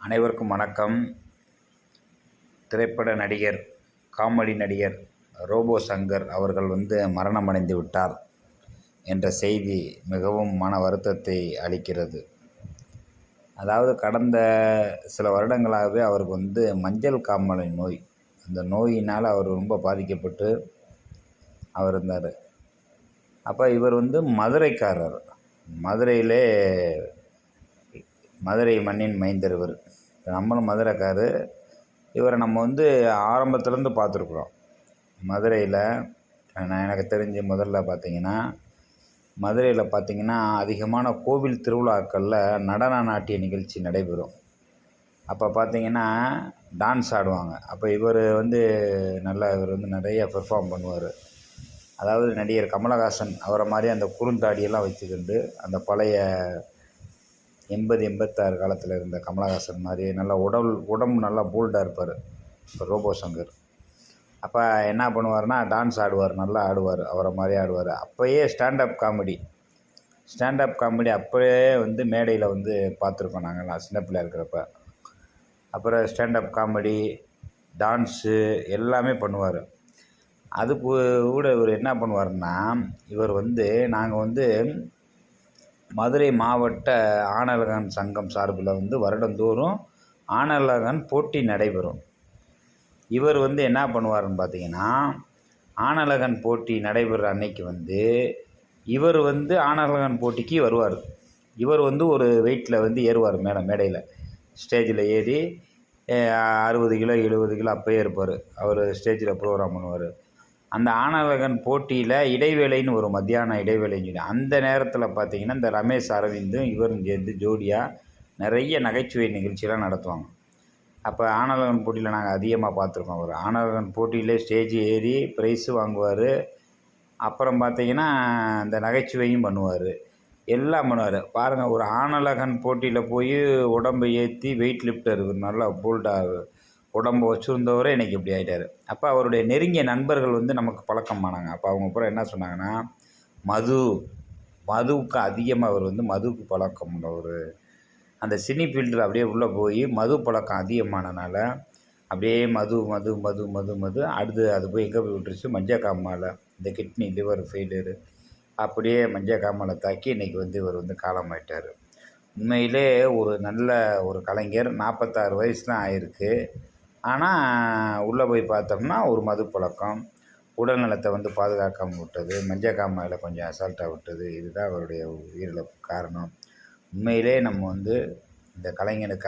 அனைவருக்கும் வணக்கம். திரைப்பட நடிகர், காமெடி நடிகர் ரோபோ சங்கர் அவர்கள் மரணம் அடைந்து விட்டார் என்ற செய்தி மிகவும் மன வருத்தத்தை அளிக்கிறது. அதாவது கடந்த சில வருடங்களாகவே அவருக்கு மஞ்சள் காமாலை நோய், அந்த நோயினால் அவர் ரொம்ப பாதிக்கப்பட்டு அவர் இருந்தார். அப்போ இவர் மதுரைக்காரர், மதுரை மண்ணின் மைந்தர் இவர். நம்மளும் மதுரைக்காரு. இவரை நம்ம ஆரம்பத்துலேருந்து பார்த்துருக்குறோம். மதுரையில் எனக்கு தெரிஞ்சு முதல்ல மதுரையில் அதிகமான கோவில் திருவிழாக்களில் நடன நாட்டிய நிகழ்ச்சி நடைபெறும். அப்போ டான்ஸ் ஆடுவாங்க. அப்போ இவர் நிறைய பெர்ஃபார்ம் பண்ணுவார். அதாவது நடிகர் கமலஹாசன் அவரை மாதிரி அந்த குறுந்தாடியெல்லாம் வச்சுக்கிண்டு, அந்த பழைய 80-86 காலத்தில் இருந்த கமலஹாசன் மாதிரி நல்லா உடம்பு நல்லா போல்டாக இருப்பார் ரோபோ சங்கர். அப்போ என்ன பண்ணுவார்னா, டான்ஸ் ஆடுவார், நல்லா ஆடுவார், அவரை மாதிரி ஆடுவார். அப்போயே ஸ்டாண்டப் காமெடி அப்போயே மேடையில் பார்த்துருக்கோம் நாங்கள்லாம் சின்ன பிள்ளையா இருக்கிறப்ப. அப்புறம் ஸ்டாண்டப் காமெடி, டான்ஸு எல்லாமே பண்ணுவார். அதுக்கு கூட இவர் என்ன பண்ணுவார்னா, இவர் நாங்கள் மதுரை மாவட்ட ஆணழகன் சங்கம் சார்பில் வருடந்தோறும் ஆணழகன் போட்டி நடைபெறும். இவர் என்ன பண்ணுவார்னு பார்த்தீங்கன்னா, ஆணழகன் போட்டி நடைபெறுற அன்னைக்கு இவர் ஆணழகன் போட்டிக்கு வருவார். இவர் ஒரு வெயிட்டில் ஏறுவார், மேடையில் ஸ்டேஜில் ஏறி 60 கிலோ 70 கிலோ அப்போயே இருப்பார். அவர் ஸ்டேஜில் ப்ரோக்ராம் பண்ணுவார். அந்த ஆணழகன் போட்டியில் இடைவேளைன்னு ஒரு மத்தியான இடைவேளைன்னு சொல்லி, அந்த நேரத்தில் இந்த ரமேஷ் அரவிந்தும் இவரும் சேர்ந்து ஜோடியாக நிறைய நகைச்சுவை நிகழ்ச்சியெல்லாம் நடத்துவாங்க. அப்போ ஆணழகன் போட்டியில் நாங்கள் அதிகமாக பார்த்துருக்கோம். அவர் ஆணழகன் போட்டியிலே ஸ்டேஜ் ஏறி ப்ரைஸு வாங்குவார். அப்புறம் இந்த நகைச்சுவையும் பண்ணுவார், எல்லாம் பண்ணுவார். பாருங்கள், ஒரு ஆணழகன் போட்டியில் போய் உடம்பை ஏற்றி வெயிட் லிஃப்டர் நல்லா போல்டாக உடம்பு வச்சுருந்தவரே இன்றைக்கி இப்படி ஆகிட்டார். அப்போ அவருடைய நெருங்கிய நண்பர்கள் நமக்கு பழக்கமானாங்க. அப்போ அவங்க அப்புறம் என்ன சொன்னாங்கன்னா, மதுவுக்கு அதிகமாக அவர் மதுவுக்கு பழக்கம் உள்ளவர். அந்த சினி ஃபீல்டில் அப்படியே உள்ளே போய் மது பழக்கம் அதிகமானனால அப்படியே மது அடுத்து அது போய் எங்கே போய் விட்டுருச்சு, மஞ்சள் காமாலை, இந்த கிட்னி லிவர் ஃபெயிலியரு, அப்படியே மஞ்சள் காமாலை தாக்கி இன்றைக்கி இவர் காலமாயிட்டார். உண்மையிலே ஒரு நல்ல ஒரு கலைஞர். 46 வயசு தான் ஆயிருக்கு. ஆனால் உள்ளே போய் பார்த்தோம்னா ஒரு மது பழக்கம், உடல் நலத்தை பாதுகாக்காமல் விட்டது, மஞ்சள் காமாலையில் கொஞ்சம் அசால்ட்டாக விட்டது. இதுதான் அவருடைய உயிரிழப்பு காரணம். உண்மையிலே நம்ம இந்த கலைஞனுக்கு